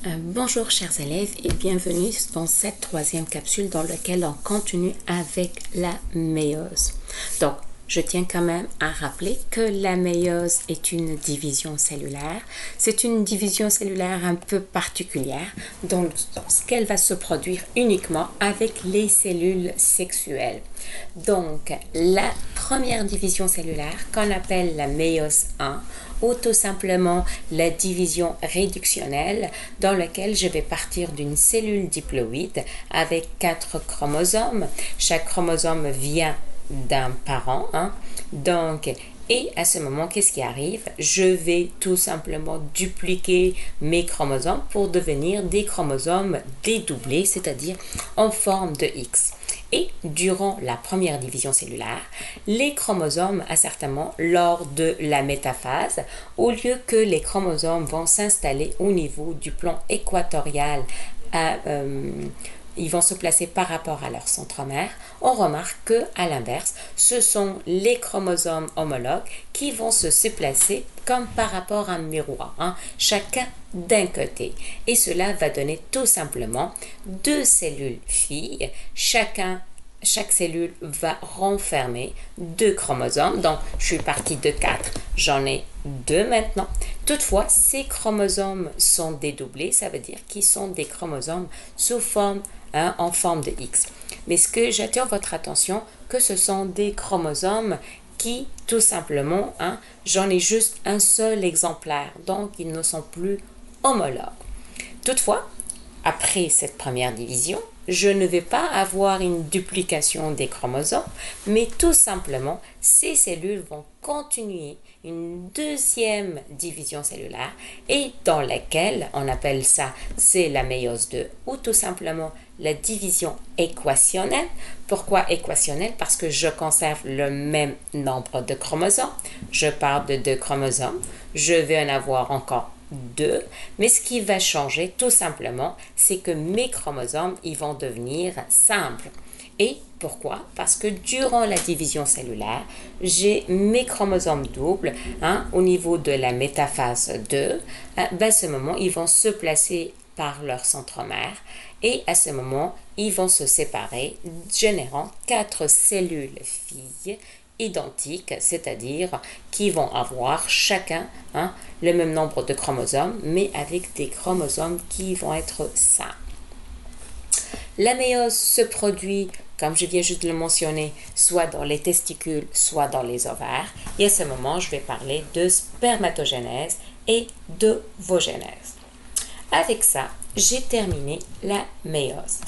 Bonjour chers élèves et bienvenue dans cette troisième capsule dans laquelle on continue avec la méiose. Donc, je tiens quand même à rappeler que la méiose est une division cellulaire. C'est une division cellulaire un peu particulière dans ce qu'elle va se produire uniquement avec les cellules sexuelles. Donc, la première division cellulaire qu'on appelle la méiose 1 ou tout simplement la division réductionnelle dans laquelle je vais partir d'une cellule diploïde avec 4 chromosomes. Chaque chromosome vient d'un parent, donc, et à ce moment, qu'est-ce qui arrive? Je vais tout simplement dupliquer mes chromosomes pour devenir des chromosomes dédoublés, c'est-à-dire en forme de X. Et durant la première division cellulaire, les chromosomes, à certains moments, lors de la métaphase, au lieu que les chromosomes vont s'installer au niveau du plan équatorial ils vont se placer par rapport à leur centromère, on remarque que à l'inverse, ce sont les chromosomes homologues qui vont se placer comme par rapport à un miroir, chacun d'un côté. Et cela va donner tout simplement deux cellules filles, chaque cellule va renfermer deux chromosomes. Donc, je suis partie de 4, j'en ai 2 maintenant. Toutefois, ces chromosomes sont dédoublés, ça veut dire qu'ils sont des chromosomes sous forme, en forme de X. Mais ce que j'attire votre attention, que ce sont des chromosomes qui, tout simplement, j'en ai juste un seul exemplaire, donc ils ne sont plus homologues. Toutefois, après cette première division, je ne vais pas avoir une duplication des chromosomes, mais tout simplement, ces cellules vont continuer une deuxième division cellulaire et dans laquelle, on appelle ça, c'est la méiose 2 ou tout simplement la division équationnelle. Pourquoi équationnelle? Parce que je conserve le même nombre de chromosomes. Je pars de 2 chromosomes. Je vais en avoir encore 2, mais ce qui va changer tout simplement, c'est que mes chromosomes, ils vont devenir simples. Et pourquoi? Parce que durant la division cellulaire, j'ai mes chromosomes doubles au niveau de la métaphase 2. À ce moment, ils vont se placer par leur centromère et à ce moment, ils vont se séparer, générant 4 cellules filles identiques, c'est-à-dire qui vont avoir chacun le même nombre de chromosomes, mais avec des chromosomes qui vont être simples. La méiose se produit, comme je viens juste de le mentionner, soit dans les testicules, soit dans les ovaires. Et à ce moment, je vais parler de spermatogénèse et d'ovogenèse. Avec ça, j'ai terminé la méiose.